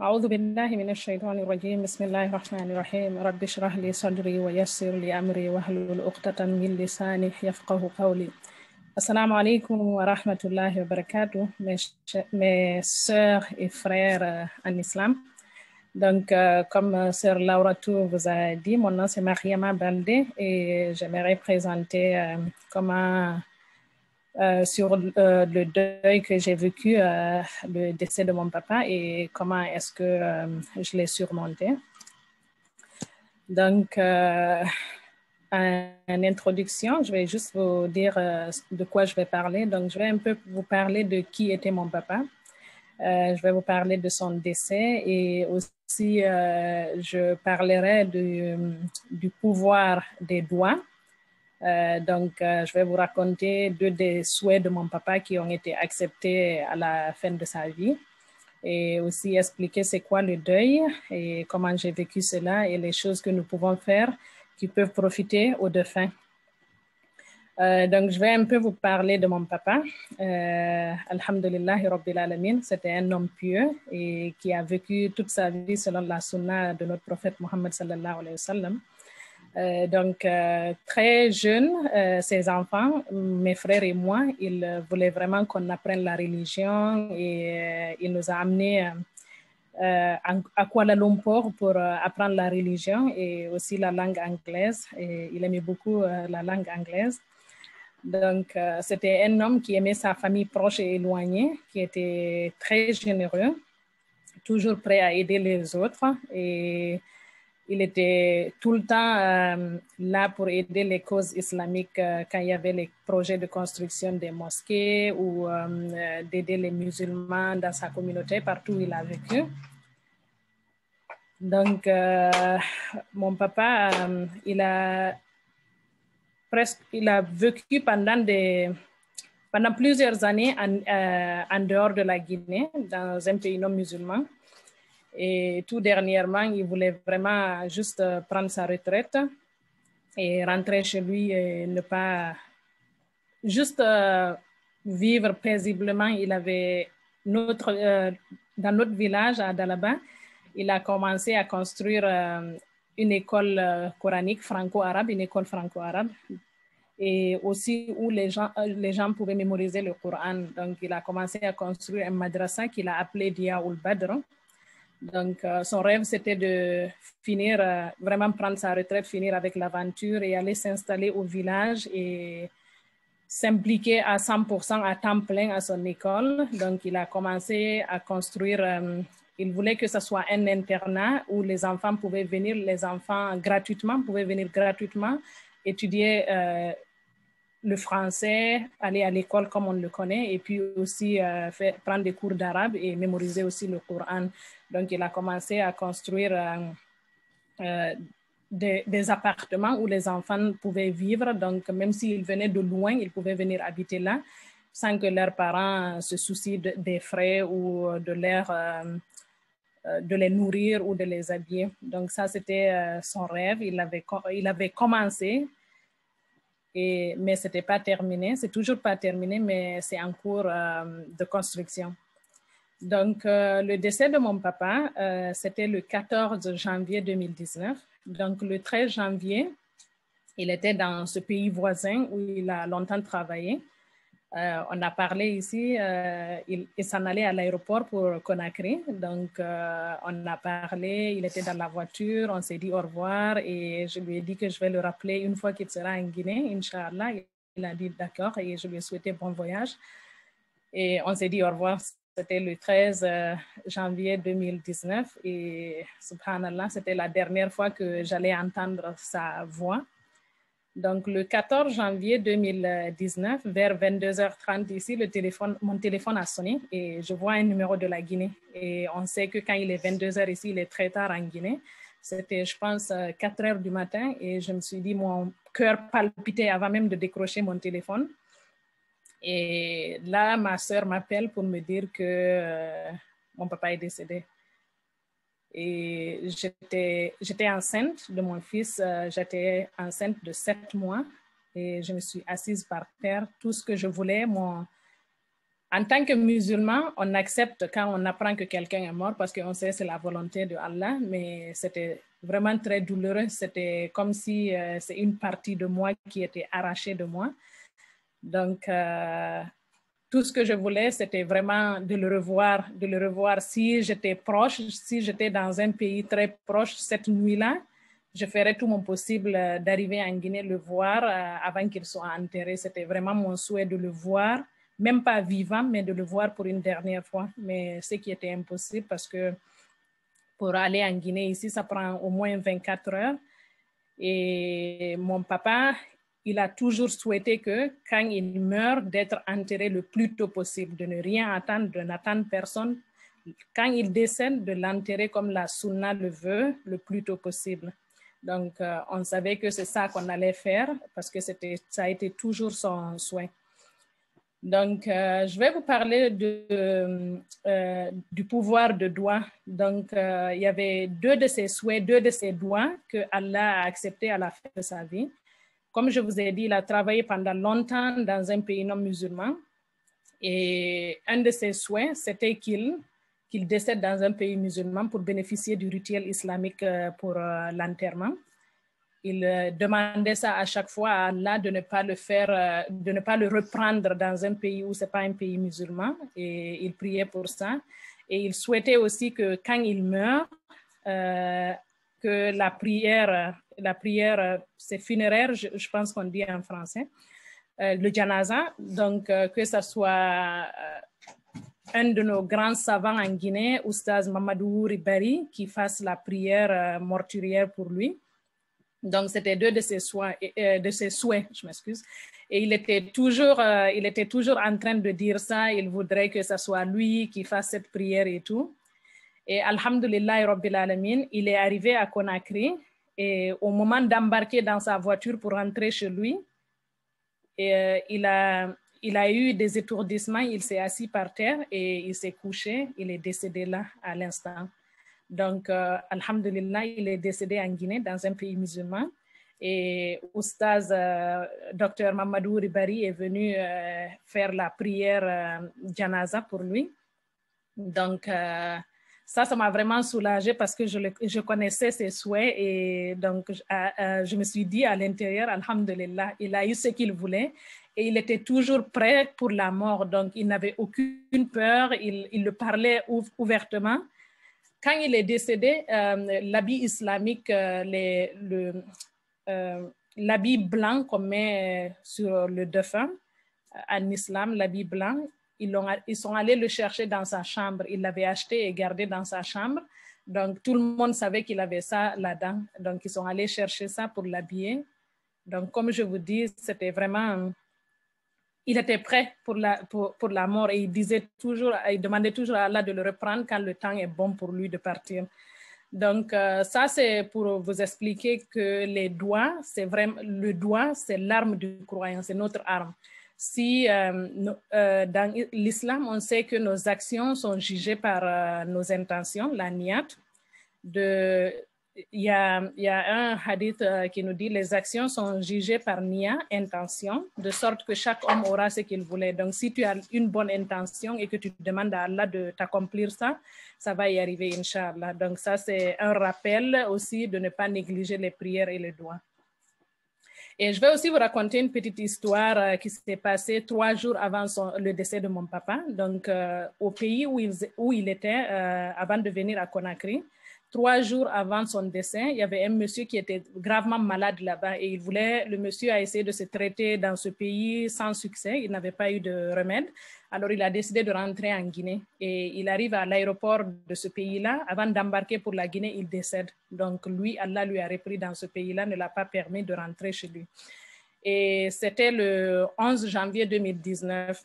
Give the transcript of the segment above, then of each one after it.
أعوذ بالله من الشيطان الرجيم بسم الله الرحمن الرحيم رب اشرح لي صدري ويسر لي أمري واحلل عقدة من لساني يفقه قولي. Assalamu alaikum wa rahmatullahi wa barakatuh, mes sœurs et frères en islam. Donc, comme sœur Laura Tour vous a dit, mon nom c'est Mariama Baldé et j'aimerais présenter comment sur le deuil que j'ai vécu, le décès de mon papa et comment est-ce que je l'ai surmonté. Donc, en introduction, je vais juste vous dire de quoi je vais parler. Donc, je vais un peu vous parler de qui était mon papa. Je vais vous parler de son décès et aussi je parlerai du pouvoir des doigts. Donc, je vais vous raconter deux des souhaits de mon papa qui ont été acceptés à la fin de sa vie et aussi expliquer c'est quoi le deuil et comment j'ai vécu cela et les choses que nous pouvons faire qui peuvent profiter aux défunts. Donc, je vais un peu vous parler de mon papa. Alhamdulillahi Rabbil Alamin, c'était un homme pieux et qui a vécu toute sa vie selon la sunna de notre prophète Mohammed sallallahu alayhi wa sallam. Donc, très jeune, ses enfants, mes frères et moi, ils voulaient vraiment qu'on apprenne la religion et il nous a amenés à Kuala Lumpur pour apprendre la religion et aussi la langue anglaise. Et il aimait beaucoup la langue anglaise. Donc, c'était un homme qui aimait sa famille proche et éloignée, qui était très généreux, toujours prêt à aider les autres et il était tout le temps là pour aider les causes islamiques quand il y avait les projets de construction des mosquées ou d'aider les musulmans dans sa communauté, partout où il a vécu. Donc, mon papa, il a vécu pendant plusieurs années en dehors de la Guinée, dans un pays non musulman. Et tout dernièrement, il voulait vraiment juste prendre sa retraite et rentrer chez lui et ne pas juste vivre paisiblement. Il avait dans notre village à Dalaba, il a commencé à construire une école coranique franco-arabe, une école franco-arabe, et aussi où les gens pouvaient mémoriser le Coran. Donc, il a commencé à construire un madrasa qu'il a appelé Dia ul Badr. Donc, son rêve, c'était de finir, vraiment prendre sa retraite, finir avec l'aventure et aller s'installer au village et s'impliquer à 100% à temps plein à son école. Donc, il a commencé à construire, il voulait que ce soit un internat où les enfants pouvaient venir, les enfants gratuitement, pouvaient venir gratuitement étudier le français, aller à l'école comme on le connaît, et puis aussi prendre des cours d'arabe et mémoriser aussi le Coran. Donc, il a commencé à construire des appartements où les enfants pouvaient vivre. Donc, même s'ils venaient de loin, ils pouvaient venir habiter là sans que leurs parents se soucient des frais ou de les nourrir ou de les habiller. Donc, ça, c'était son rêve. Il avait commencé, mais ce n'était pas terminé. C'est toujours pas terminé, mais c'est en cours de construction. Donc, le décès de mon papa, c'était le 14 janvier 2019. Donc, le 13 janvier, il était dans ce pays voisin où il a longtemps travaillé. On a parlé ici, il s'en allait à l'aéroport pour Conakry. Donc, on a parlé, il était dans la voiture, on s'est dit au revoir et je lui ai dit que je vais le rappeler une fois qu'il sera en Guinée, Inch'Allah. Il a dit d'accord et je lui ai souhaité bon voyage. Et on s'est dit au revoir. C'était le 13 janvier 2019 et subhanallah, c'était la dernière fois que j'allais entendre sa voix. Donc, le 14 janvier 2019, vers 22h30 ici, mon téléphone a sonné et je vois un numéro de la Guinée. Et on sait que quand il est 22h ici, il est très tard en Guinée. C'était, je pense, 4h du matin et je me suis dit, mon cœur palpitait avant même de décrocher mon téléphone. Et là, ma sœur m'appelle pour me dire que mon papa est décédé. Et j'étais enceinte de mon fils, j'étais enceinte de 7 mois et je me suis assise par terre. Tout ce que je voulais, En tant que musulman, on accepte quand on apprend que quelqu'un est mort parce qu'on sait que c'est la volonté de Allah, mais c'était vraiment très douloureux. C'était comme si c'est une partie de moi qui était arrachée de moi. Donc, tout ce que je voulais, c'était vraiment de le revoir, de le revoir. Si j'étais proche, si j'étais dans un pays très proche cette nuit-là, je ferais tout mon possible d'arriver en Guinée, le voir avant qu'il soit enterré. C'était vraiment mon souhait de le voir, même pas vivant, mais de le voir pour une dernière fois. Mais ce qui était impossible parce que pour aller en Guinée ici, ça prend au moins 24 heures. Et mon papa, il a toujours souhaité que quand il meurt, d'être enterré le plus tôt possible, de ne rien attendre, de n'attendre personne. Quand il décède, de l'enterrer comme la sunna le veut, le plus tôt possible. Donc, on savait que c'est ça qu'on allait faire parce que ça a été toujours son souhait. Donc, je vais vous parler du pouvoir de doigt. Donc, il y avait deux de ses souhaits, deux de ses doigts que Allah a accepté à la fin de sa vie. Comme je vous ai dit, il a travaillé pendant longtemps dans un pays non musulman. Et un de ses souhaits, c'était qu'il décède dans un pays musulman pour bénéficier du rituel islamique pour l'enterrement. Il demandait ça à chaque fois à Allah de ne pas le faire, de ne pas le reprendre dans un pays où c'est pas un pays musulman. Et il priait pour ça. Et il souhaitait aussi que quand il meurt, que la prière, c'est funéraire, je pense qu'on dit en français, le janaza, donc que ce soit un de nos grands savants en Guinée, Oustaz Mamadou Ribari, qui fasse la prière mortuaire pour lui. Donc, c'était deux de ses souhaits, je m'excuse. Et il était toujours en train de dire ça. Il voudrait que ce soit lui qui fasse cette prière et tout. Et Alhamdulillah Rabbil Alamin, il est arrivé à Conakry. Et au moment d'embarquer dans sa voiture pour rentrer chez lui, il a eu des étourdissements. Il s'est assis par terre et il s'est couché. Il est décédé là à l'instant. Donc, alhamdulillah, il est décédé en Guinée, dans un pays musulman. Et Oustaz Dr Mamadou Ribari est venu faire la prière janaza pour lui. Donc, ça m'a vraiment soulagée parce que je connaissais ses souhaits. Et donc, je me suis dit à l'intérieur, alhamdulillah, il a eu ce qu'il voulait. Et il était toujours prêt pour la mort. Donc, il n'avait aucune peur. Il le parlait ouvertement. Quand il est décédé, l'habit islamique, l'habit blanc qu'on met sur le défunt, en islam, l'habit blanc, ils sont allés le chercher dans sa chambre. Il l'avait acheté et gardé dans sa chambre. Donc, tout le monde savait qu'il avait ça là-dedans. Donc, ils sont allés chercher ça pour l'habiller. Donc, comme je vous dis, c'était vraiment... Il était prêt pour la mort et il demandait toujours à Allah de le reprendre quand le temps est bon pour lui de partir. Donc, ça, c'est pour vous expliquer que le doigt, c'est l'arme du croyant, c'est notre arme. Si dans l'islam, on sait que nos actions sont jugées par nos intentions, la niyat, il y a un hadith qui nous dit les actions sont jugées par niya, intention, de sorte que chaque homme aura ce qu'il voulait. Donc, si tu as une bonne intention et que tu demandes à Allah de t'accomplir ça, ça va y arriver, Inch'Allah. Donc, ça, c'est un rappel aussi de ne pas négliger les prières et les doigts. Et je vais aussi vous raconter une petite histoire qui s'est passée 3 jours avant le décès de mon papa. Donc, au pays où il était avant de venir à Conakry, 3 jours avant son décès, il y avait un monsieur qui était gravement malade là-bas et le monsieur a essayé de se traiter dans ce pays sans succès. Il n'avait pas eu de remède. Alors, il a décidé de rentrer en Guinée et il arrive à l'aéroport de ce pays-là. Avant d'embarquer pour la Guinée, il décède. Donc, Allah lui a repris dans ce pays-là, ne l'a pas permis de rentrer chez lui. Et c'était le 11 janvier 2019.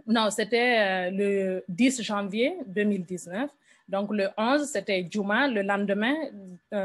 Non, c'était le 10 janvier 2019. Donc, le 11, c'était Juma. Le lendemain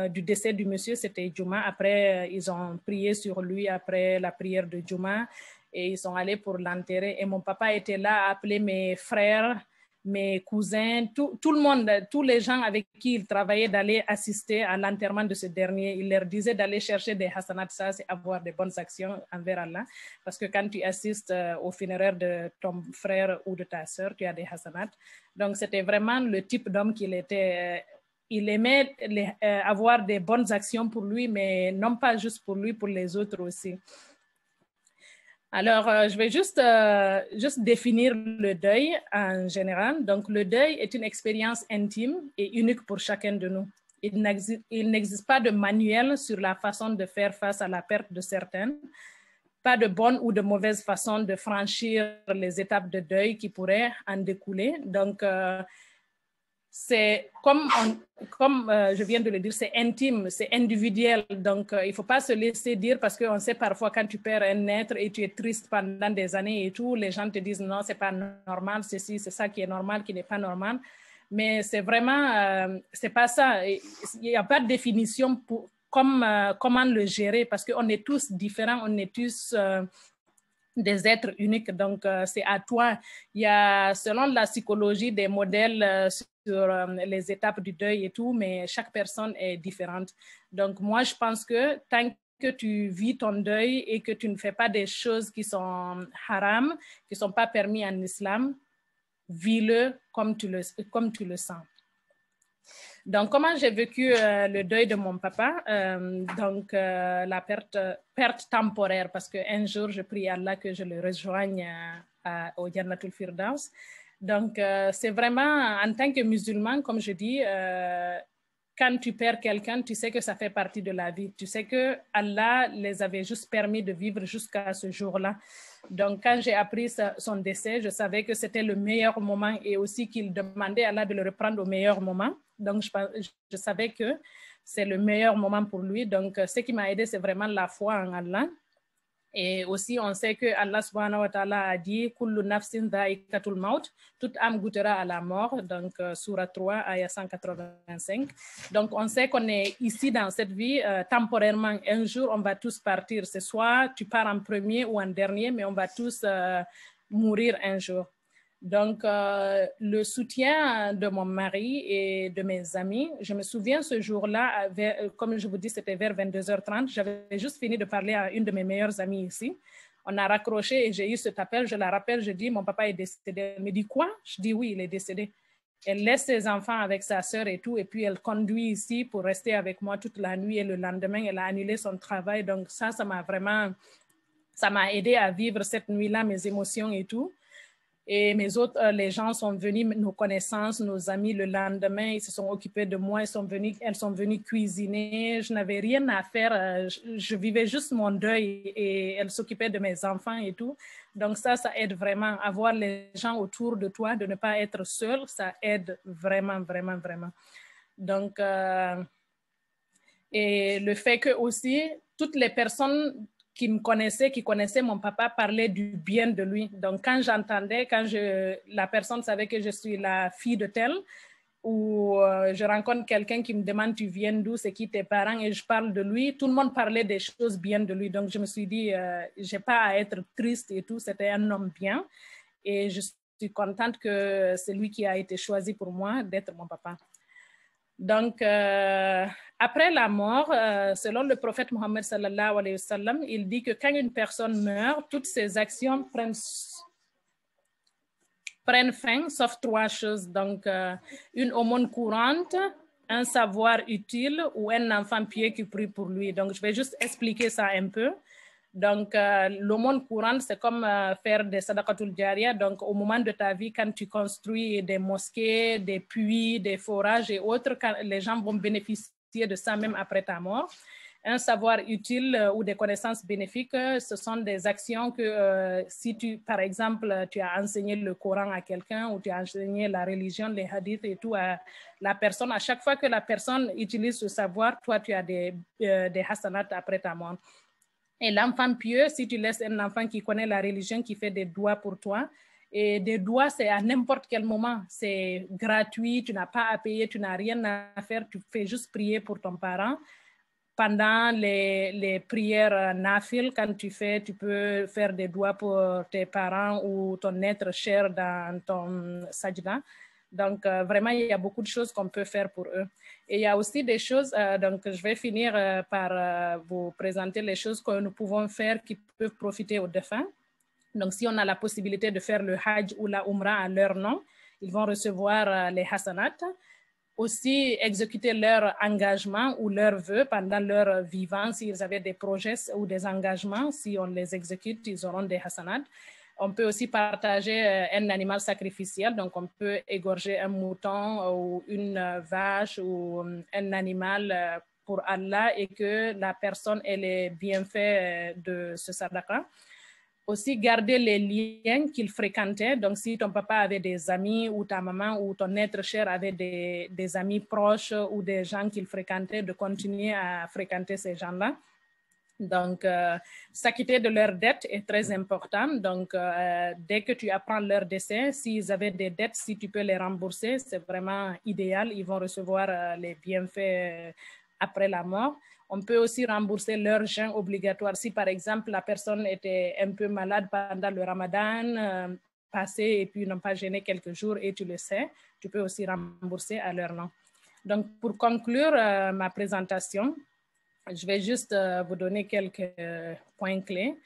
du décès du monsieur, c'était Juma. Après, ils ont prié sur lui après la prière de Juma et ils sont allés pour l'enterrer. Et mon papa était là à appeler mes frères, mes cousins, tout le monde, tous les gens avec qui il travaillait d'aller assister à l'enterrement de ce dernier. Il leur disait d'aller chercher des hasanat, ça c'est avoir des bonnes actions envers Allah. Parce que quand tu assistes au funéraire de ton frère ou de ta sœur, tu as des hasanat. Donc c'était vraiment le type d'homme qu'il était. Il aimait avoir des bonnes actions pour lui, mais non pas juste pour lui, pour les autres aussi. Alors, je vais juste définir le deuil en général. Donc, le deuil est une expérience intime et unique pour chacun de nous. Il n'existe pas de manuel sur la façon de faire face à la perte de certains, pas de bonne ou de mauvaise façon de franchir les étapes de deuil qui pourraient en découler. Donc, c'est comme je viens de le dire, c'est intime, c'est individuel. Donc, il ne faut pas se laisser dire parce qu'on sait parfois quand tu perds un être et tu es triste pendant des années et tout, les gens te disent non, ce n'est pas normal, c'est ça qui est normal, qui n'est pas normal. Mais c'est vraiment, c'est pas ça. Il n'y a pas de définition pour comment le gérer parce qu'on est tous différents, on est tous des êtres uniques. Donc, c'est à toi. Il y a, selon la psychologie, des modèles sur les étapes du deuil et tout, mais chaque personne est différente. Donc, moi, je pense que tant que tu vis ton deuil et que tu ne fais pas des choses qui sont haram, qui ne sont pas permis en islam, vis-le comme tu le sens. Donc, comment j'ai vécu le deuil de mon papa? Donc, la perte temporaire, parce qu'un jour, je prie Allah que je le rejoigne au Jannatul Firdaus. Donc, c'est vraiment, en tant que musulman, comme je dis, quand tu perds quelqu'un, tu sais que ça fait partie de la vie. Tu sais que Allah les avait juste permis de vivre jusqu'à ce jour-là. Donc, quand j'ai appris son décès, je savais que c'était le meilleur moment et aussi qu'il demandait à Allah de le reprendre au meilleur moment. Donc, je savais que c'est le meilleur moment pour lui. Donc, ce qui m'a aidé, c'est vraiment la foi en Allah. Et aussi, on sait que Allah subhanahu wa ta'ala a dit « Kullu nafsin dha'iqatul maut » toute âme goûtera à la mort. Donc, Surah 3, ayah 185. Donc, on sait qu'on est ici dans cette vie temporairement. Un jour, on va tous partir. C'est soit tu pars en premier ou en dernier, mais on va tous mourir un jour. Donc, le soutien de mon mari et de mes amis, je me souviens ce jour-là, comme je vous dis, c'était vers 22h30, j'avais juste fini de parler à une de mes meilleures amies ici. On a raccroché et j'ai eu cet appel, je la rappelle, je dis, mon papa est décédé. Elle me dit, quoi? Je dis, oui, il est décédé. Elle laisse ses enfants avec sa sœur et tout, et puis elle conduit ici pour rester avec moi toute la nuit et le lendemain, elle a annulé son travail. Donc ça m'a aidé à vivre cette nuit-là, mes émotions et tout. Et les gens sont venus, nos connaissances, nos amis, le lendemain, ils se sont occupés de moi, elles sont venues cuisiner. Je n'avais rien à faire, je vivais juste mon deuil et elles s'occupaient de mes enfants et tout. Donc ça aide vraiment. Avoir les gens autour de toi, de ne pas être seul, ça aide vraiment, vraiment, vraiment. Donc, et le fait que aussi, toutes les personnes qui me connaissaient, qui connaissaient mon papa, parlaient du bien de lui. Donc, quand j'entendais, la personne savait que je suis la fille de tel, ou je rencontre quelqu'un qui me demande tu viens d'où, c'est qui tes parents, et je parle de lui, tout le monde parlait des choses bien de lui. Donc, je me suis dit, j'ai pas à être triste et tout, c'était un homme bien. Et je suis contente que c'est lui qui a été choisi pour moi d'être mon papa. Donc, après la mort, selon le prophète Mohammed sallallahu alayhi wa sallam, il dit que quand une personne meurt, toutes ses actions prennent fin, sauf 3 choses. Donc, une aumône courante, un savoir utile ou un enfant pieux qui prie pour lui. Donc, je vais juste expliquer ça un peu. Donc, l'aumône courante, c'est comme faire des sadaqatul jariya. Donc, au moment de ta vie, quand tu construis des mosquées, des puits, des forages et autres, les gens vont bénéficier de ça même après ta mort. Un savoir utile ou des connaissances bénéfiques, ce sont des actions que si par exemple, tu as enseigné le Coran à quelqu'un ou tu as enseigné la religion, les hadiths et tout à la personne, à chaque fois que la personne utilise ce savoir, toi, tu as des hasanats après ta mort. Et l'enfant pieux, si tu laisses un enfant qui connaît la religion, qui fait des doigts pour toi, et des doigts, c'est à n'importe quel moment. C'est gratuit, tu n'as pas à payer, tu n'as rien à faire, tu fais juste prier pour ton parent. pendant les prières nafil, quand tu peux faire des doigts pour tes parents ou ton être cher dans ton sajda. Donc, vraiment, il y a beaucoup de choses qu'on peut faire pour eux. Et il y a aussi des choses, donc je vais finir par vous présenter les choses que nous pouvons faire qui peuvent profiter aux défunts. Donc, si on a la possibilité de faire le Hajj ou la Umrah à leur nom, ils vont recevoir les Hasanat. Aussi, exécuter leur engagement ou leurs vœux pendant leur vivant. S'ils avaient des projets ou des engagements, si on les exécute, ils auront des Hasanat. On peut aussi partager un animal sacrificiel. Donc, on peut égorger un mouton ou une vache ou un animal pour Allah et que la personne ait les bienfaits de ce sadaqa. Aussi, garder les liens qu'il fréquentait. Donc, si ton papa avait des amis ou ta maman ou ton être cher avait des amis proches ou des gens qu'il fréquentait, de continuer à fréquenter ces gens-là. Donc, s'acquitter de leurs dettes est très important. Donc, dès que tu apprends leur décès, s'ils avaient des dettes, si tu peux les rembourser, c'est vraiment idéal. Ils vont recevoir les bienfaits après la mort. On peut aussi rembourser leur jeûne obligatoire. Si, par exemple, la personne était un peu malade pendant le Ramadan passé et puis n'ont pas jeûné quelques jours et tu le sais, tu peux aussi rembourser à leur nom. Donc, pour conclure ma présentation, je vais juste vous donner quelques points clés.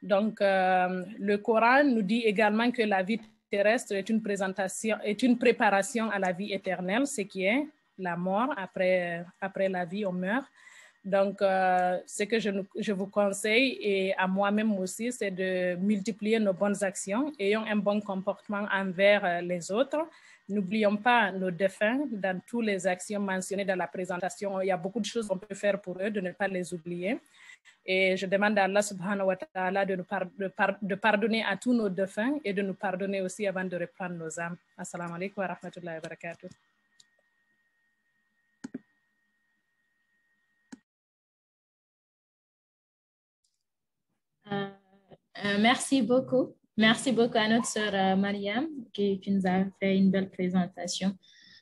Donc, le Coran nous dit également que la vie terrestre est une préparation à la vie éternelle, ce qui est la mort. Après la vie, on meurt. Donc, ce que je vous conseille, et à moi-même aussi, c'est de multiplier nos bonnes actions, ayons un bon comportement envers les autres. N'oublions pas nos défunts dans toutes les actions mentionnées dans la présentation. Il y a beaucoup de choses qu'on peut faire pour eux, de ne pas les oublier. Et je demande à Allah subhanahu wa ta'ala de pardonner à tous nos défunts et de nous pardonner aussi avant de reprendre nos âmes. Assalamu alaikum wa rahmatullahi wa barakatuh. Merci beaucoup. Merci beaucoup à notre sœur Mariam qui nous a fait une belle présentation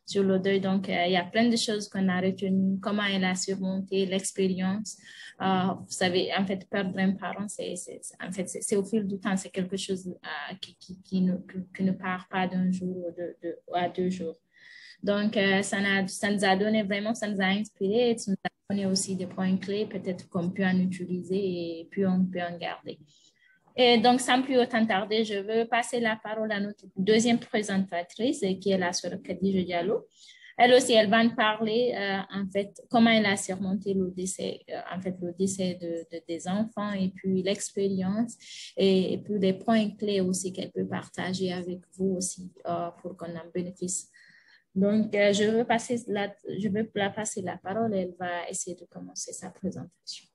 sur le deuil. Donc, il y a plein de choses qu'on a retenues, comment elle a surmonté l'expérience. Vous savez, en fait, perdre un parent, c'est au fil du temps, c'est quelque chose qui ne part pas d'un jour à 2 jours. Donc, ça nous a donné vraiment, ça nous a inspiré, ça nous a donné aussi des points clés, peut-être qu'on peut en utiliser et puis on peut en garder. Et donc, sans plus autant tarder, je veux passer la parole à notre deuxième présentatrice, qui est la sœur Khadija Diallo. Elle aussi, elle va nous parler, en fait, comment elle a surmonté le décès, des enfants et puis l'expérience et puis les points clés aussi qu'elle peut partager avec vous aussi pour qu'on en bénéficie. Donc, je veux la passer la parole et elle va essayer de commencer sa présentation.